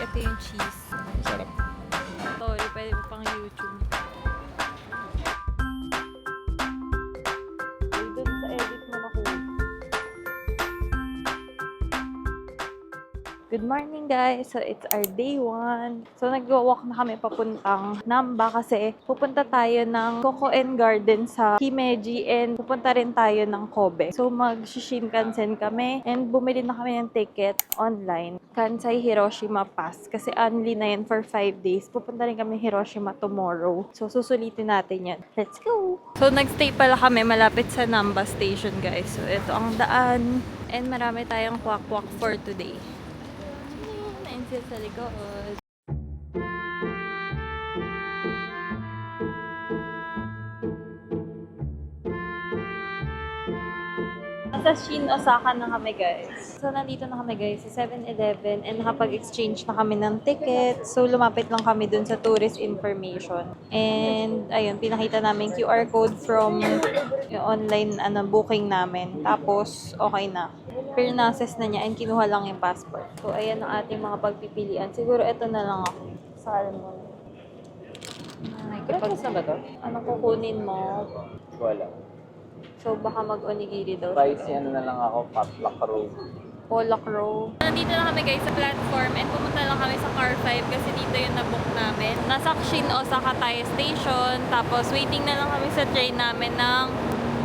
Ito yung cheese. Sarap. Sorry, pwede mo pang YouTube. Doon sa edit mo na ko. Good morning guys! So it's our day 1. So nag-walk na kami papuntang Namba kasi pupunta tayo ng Kokoen Garden sa Himeji and pupunta rin tayo ng Kobe. So mag-Shinkansen kami and bumili na kami ng ticket online. Kansai Hiroshima Pass kasi only na yun for 5 days. Pupunta rin kami Hiroshima tomorrow. So susulitin natin yan. Let's go! So nagstay pala kami malapit sa Namba Station guys. So ito ang daan and marami tayong kwak-kwak for today. Sa likod. Nasa Shin Osaka na kami guys. So nandito na kami guys sa 7-Eleven and nakapag-exchange na kami ng ticket. So lumapit lang kami dun sa tourist information. And ayun, pinakita namin QR code from yung online booking namin. Tapos okay na. Pinases na niya and kinuha lang yung passport. So ayan ang ating mga pagpipilian. Siguro ito na lang ako. Salmon. Breakfast na ba to? Anong kukunin mo? Wala. So baka mag-onigiri daw. Spicy ano na lang ako, potluck roll. Pollock roll. Nandito na kami guys sa platform and pumunta lang kami sa Car 5 kasi dito yung nabook namin. Nasa Shin Osaka tayo station. Tapos waiting na lang kami sa train namin ng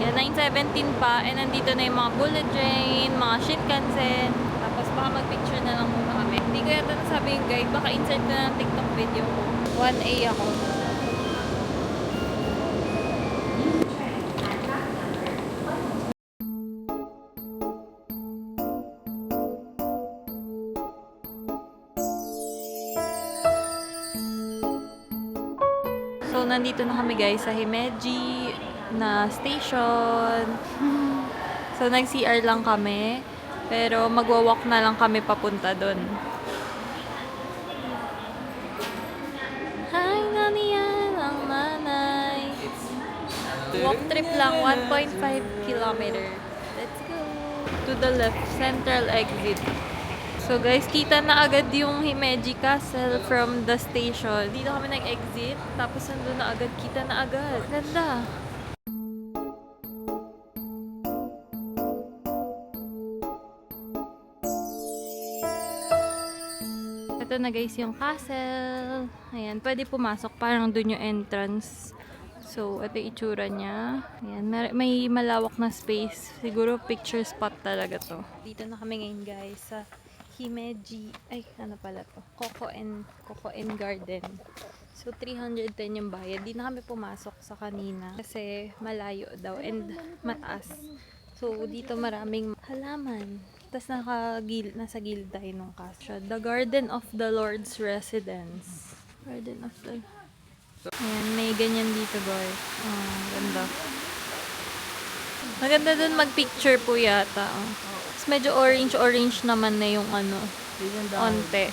9:17 pa. And nandito na yung mga bullet train, mga Shinkansen. Tapos baka mag-picture na lang muna kami. Hindi ko yata nasabi yung guide. Baka insert na ng TikTok video ko. 1A ako. So, nandito na kami guys sa Himeji na station. So, nag-CR lang kami. Pero magwa-walk na lang kami papunta doon. Hi, naniyan ang nanay. Walk trip lang, 1.5 kilometer. Let's go. To the left, central exit. So guys, kita na agad yung Himeji Castle from the station. Dito kami nag-exit, tapos nandun na agad, kita na agad. Ganda! Ito na guys yung castle. Ayan, pwede pumasok, parang dun yung entrance. So, ito yung itsura niya. Ayan, may malawak na space. Siguro picture spot talaga to. Dito na kami ngayon guys sa Himeji, ay ano pala to, Kokoen Garden. So 310 yung bayad. Di na kami pumasok sa kanina kasi malayo daw and mataas. So dito maraming halaman. Tapos nasa gilid tayo nung castle. The Garden of the Lord's Residence. Garden of the... Ayan, may ganyan dito guys. Ganda. Maganda dun mag-picture po yata. Medyo orange naman na yung onte.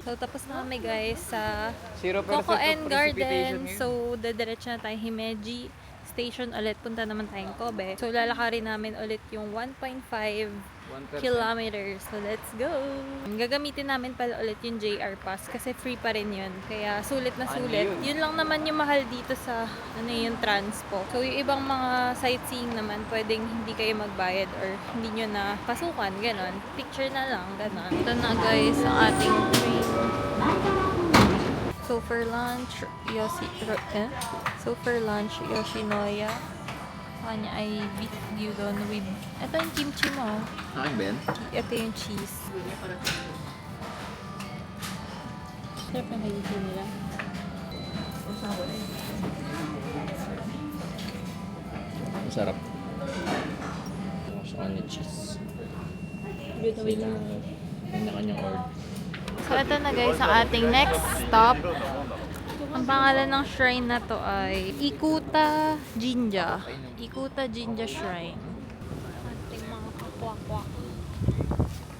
So, tapos na kami guys sa Kokoen Garden. So, dediretso na tayo Himeji Station ulit. Punta naman tayong Kobe. So, lalakarin namin ulit yung 1.5 kilometers. So, let's go! Gagamitin namin pala ulit yung JR Pass kasi free pa rin yun. Kaya, sulit na sulit. Yun lang naman yung mahal dito sa yung transpo. So, yung ibang mga sightseeing naman, pwedeng hindi kayo magbayad or hindi nyo na pasukan. Ganon. Picture na lang. Ganon. Ito na guys, ang ating train. So, for lunch, Yoshinoya. Kanya ay beef gyudon with... Ito yung kimchi mo. Akin Ben? Ito yung cheese. Sarap na kayo nila. Masarap. Sa kanya cheese. Gyudon lang. Kanya-kanyang order. So, ito na guys, ang ating next stop. Ang pangalan ng shrine na to ay Ikuta Jinja. Ikuta Jinja Shrine. Ating mga kapwa-kwa.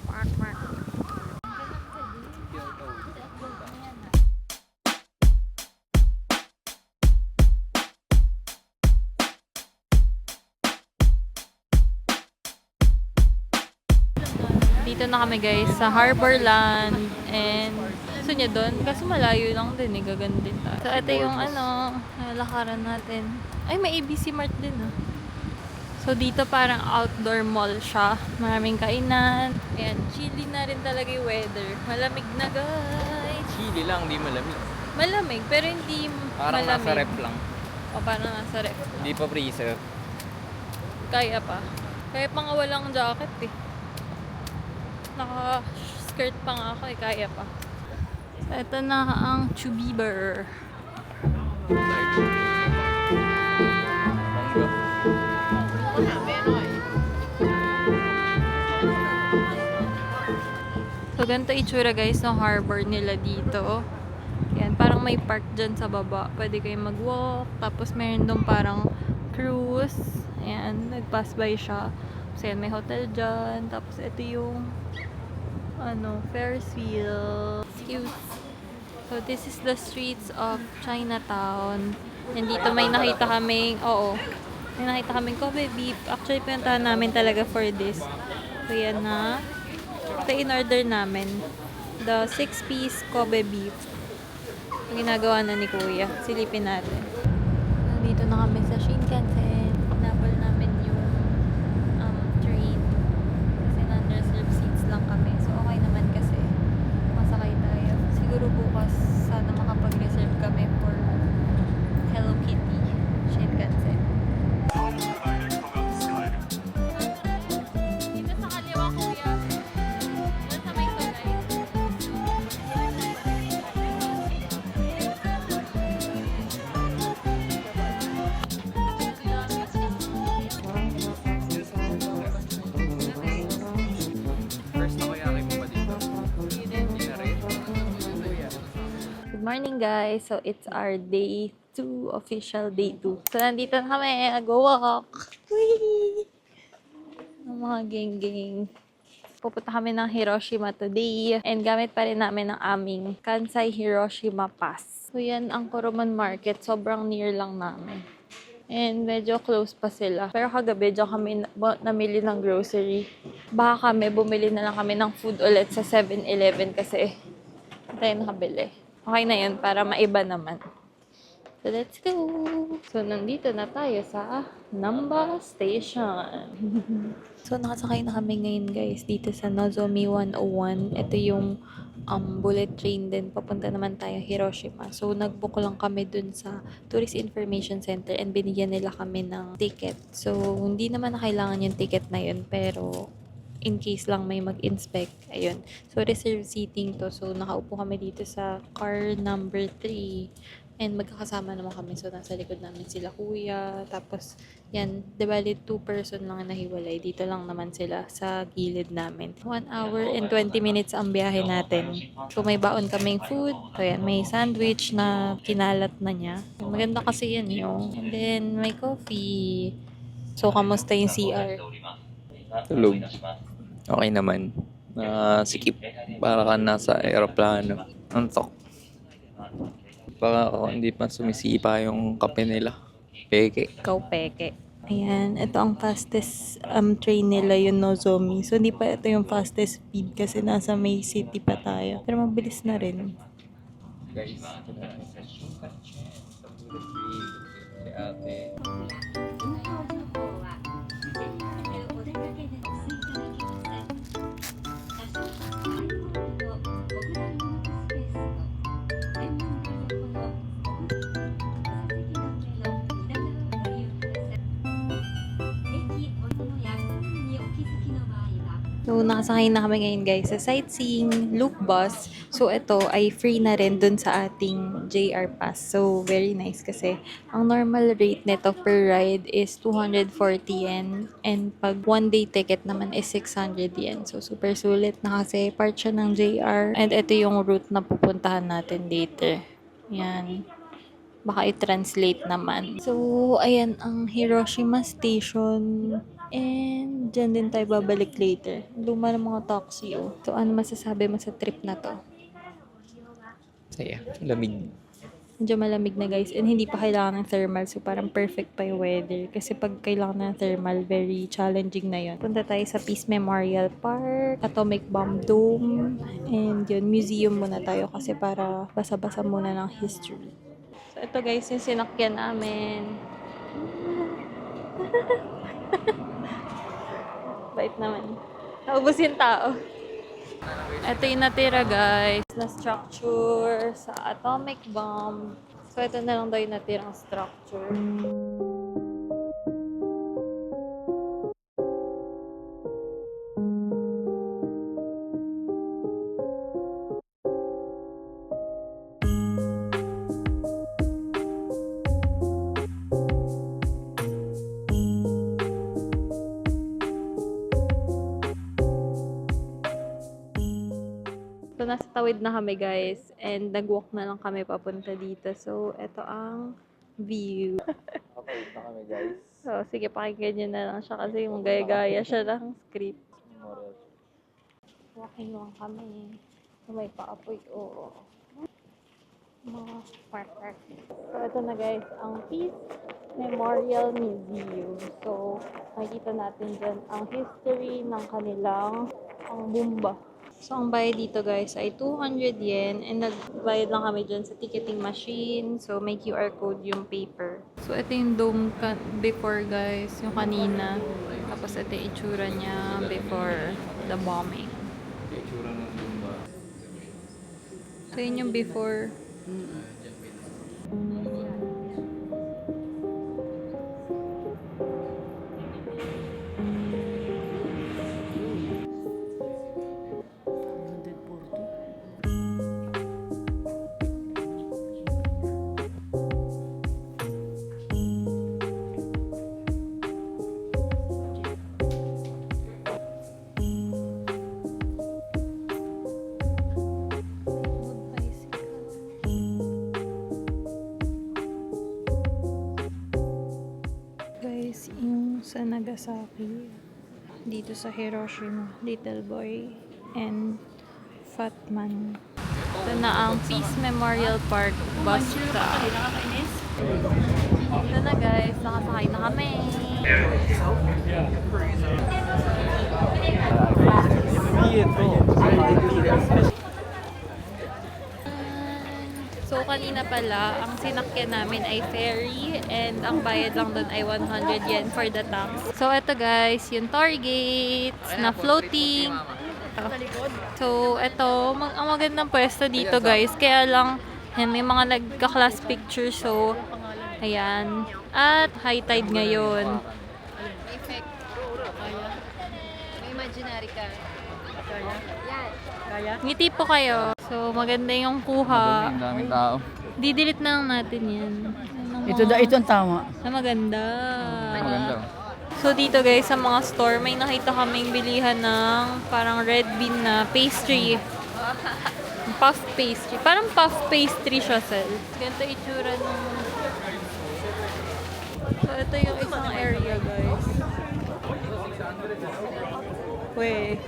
Kwak-kwak. Dito na kami guys sa Harborland and gusto niya doon kasi malayo lang din eh, gaganda din tayo. So ito yung lakaran natin. Ay may ABC Mart din ah. So dito parang outdoor mall siya. Maraming kainan. Ayan, chilly na rin talaga yung weather. Malamig na guys. Chili lang, di malamig. Malamig pero hindi Parang malamig. nasa rep lang. O parang nasa rep. Hindi pa freezer. Kaya pa. Kaya pa nga walang jacket eh. Naka-skirt pa nga ako eh, kaya pa. So, ito na ang Chubiber. So, ganito itsura guys ng harbor nila dito. Yan, parang may park dyan sa baba. Pwede kayong mag-walk. Tapos meron doon parang cruise. Ayan, nag-pass by siya. So, yan, may hotel dyan. Tapos ito yung Ferris wheel. Cute. So, this is the streets of Chinatown. And dito may nakita kaming, may nakita kaming Kobe beef. Actually, pinuntahan namin talaga for this. So, yan na. Ito in-order namin. The 6-piece Kobe beef. Ginagawa na ni Kuya. Silipin natin. Nandito na kami sa Shinkansen. Hinabol namin yung train. Kasi non-reserved seats lang kami. So, okay naman kasi masakay tayo. Siguro bukas sana makapag-reserve kami for Hello Kitty Shinkansen. Dito sa kaliwa, Kuya. Doon sa may tulay. First na kaya kayo pa dito. Hindi na rin. Good morning guys! So it's our day 2, official day 2. So nandito na kami, go-walk! Whee! Ang mga geng-geng. Pupunta kami ng Hiroshima today and gamit pa rin namin ang aming Kansai Hiroshima Pass. So yan ang Kuruman Market, sobrang near lang namin. And medyo close pa sila. Pero kagabi, dyan kami namili ng grocery. Baka kami, bumili na lang kami ng food ulit sa 7-Eleven kasi tayo nakabili. Okay na yun para maiba naman. So, let's go! So, nandito na tayo sa Namba Station. So, nakasakay na kami ngayon guys dito sa Nozomi 101. Ito yung bullet train din. Papunta naman tayo Hiroshima. So, nag-book lang kami dun sa Tourist Information Center and binigyan nila kami ng ticket. So, hindi naman na kailangan yung ticket na yun pero in case lang may mag-inspect. Ayun. So, reserved seating to. So, nakaupo kami dito sa car number 3. And magkakasama naman kami. So, nasa likod namin sila kuya. Tapos, yan. Bali, 2 person lang nahiwalay. Dito lang naman sila sa gilid namin. 1 hour and 20 minutes ang biyahe natin. So, may baon kaming food. So, yan. May sandwich na kinalat na niya. Maganda kasi yan yung. And then, may coffee. So, kamusta yung CR? Tulog. Okay naman. Sikip. Para ka nasa aeroplano. Antok. Baka hindi pa sumisipa yung kape nila. Peke. Ikaw peke. Ayan, ito ang fastest train nila, yung Nozomi. So, hindi pa ito yung fastest speed kasi nasa may city pa tayo. Pero mabilis na rin. Guys, ito na. Sa bullet train. Si ate. So, nakasakay na kami ngayon guys sa sightseeing loop bus. So, ito ay free na rin dun sa ating JR Pass. So, very nice kasi ang normal rate nito per ride is 240 yen. And pag one day ticket naman is 600 yen. So, super sulit na kasi part siya ng JR. And ito yung route na pupuntahan natin later. Yan. baka i-translate naman. So, ayan ang Hiroshima Station. And dyan din tayo babalik later. Luma ng mga taxi, oh. So, ano masasabi mo sa trip na to? Saya. Lamig. Medyo malamig na guys and hindi pa kailangan ng thermal so parang perfect pa yung weather kasi pag kailangan ng thermal very challenging na yun. Punta tayo sa Peace Memorial Park, Atomic Bomb Dome, and yun, museum muna tayo kasi para basa-basa muna ng history. So ito guys yung sinakyan namin. Bait naman. Naubos yung tao. Ito yung natira guys na structure sa atomic bomb. So ito na lang daw yung natirang structure. So, nasa tawid na kami guys and nag-walk na lang kami papunta dito. So, ito ang view. Okay, na kami guys. So, sige, pakinggan nyo na lang siya kasi yung gaya-gaya siya ng script. Memorial. Walking lang kami. So, may paapoy. Oo. Mga park. So, ito na guys, ang Peace Memorial Museum. So, makikita natin dyan ang history ng kanilang bomba. So, ang bayad dito guys ay 200 yen and nagbayad lang kami dyan sa ticketing machine. So, may QR code yung paper. So, ito yung dome before guys, yung kanina. Tapos, ito yung itsura niya before the bombing. Itsura ng lumba. So, yun yung before. Guys, yung sa Nagasaki, dito sa Hiroshima, Little Boy and Fat Man. Ito na ang Peace Memorial Park bus stop. Ito na guys, nakasakay na kami. So, kanina pala, ang sinakyan namin ay ferry and ang bayad lang doon ay 100 yen for the tax. So, ito guys, yung tour gates na floating. So, ito, ang magandang pwesto dito guys. Kaya lang, yan, may mga nagka-class picture. So, ayan. At high tide ngayon. Effect. May imaginary ka. Yan. Ngiti po kayo. So, maganda yung kuha. Ang daming tao. Didelete na lang natin yan. Ito ang tama. Na maganda. Maganda. So, dito guys, sa mga store, may nakita kaming bilihan ng parang red bean na pastry. Puff pastry. Parang puff pastry siya, Sel. Ganito itsura ng... So, ito yung isang area, guys. Weh.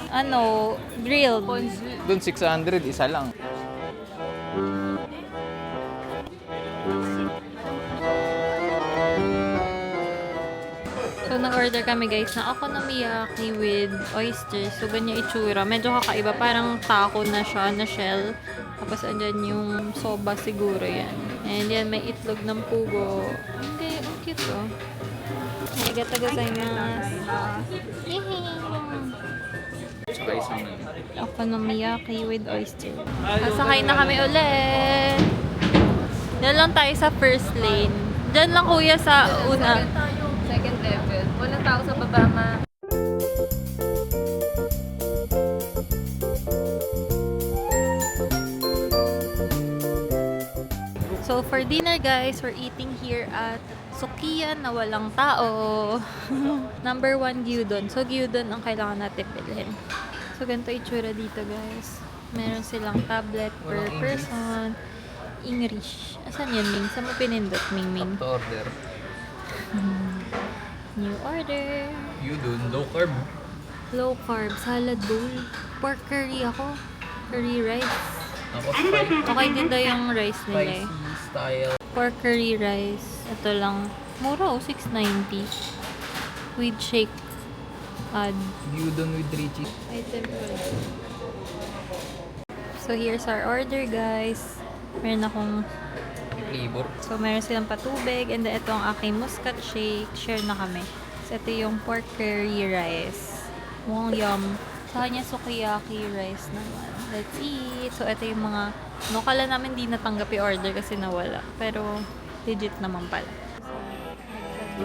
Ano? Grilled. Doon 600, isa lang. So, nag-order kami guys na okonomiyaki with oysters. So, ganyan itsura. Medyo kakaiba. Parang taco na siya, na shell. Tapos, andyan yung soba siguro yan. And yan, may itlog ng pugo. Okay, ang cute oh. Arigatou gozaimasu. Yehey! Saka isang Okonomiyaki with oyster. Nasakay na kami ulit. Diyan lang tayo sa first lane. Diyan lang kuya sa una. Second level. Walang tao sa baba ma. So for dinner guys, we're eating here at Sukiyan na walang tao. Number 1 gyudon. So gyudon ang kailangan natin bilhin. So ganito itsura dito guys. Meron silang tablet per Walang English. person. English. Asan yun, Ming? Saan mo pinindot, Ming Ming? Up to order. New order. You dun, low carb. Low carb, salad bowl. Pork curry ako. Curry rice. Ako spicy. Okay din daw yung rice nila eh. Style. Pork curry rice. Ito lang. Mura oh, $6.90. With shake. Add. You dun with 3 cheese. Item So here's our order, guys. Meron akong Flavor. So, meron silang patubig. And then, ito ang aking muscat shake. Share na kami. So, ito yung pork curry rice. Mukhang yum. Sa kanya, sukiyaki rice naman. Let's eat. So, ito yung mga... No, kala namin di natanggap yung order kasi nawala. Pero, legit naman pala. So,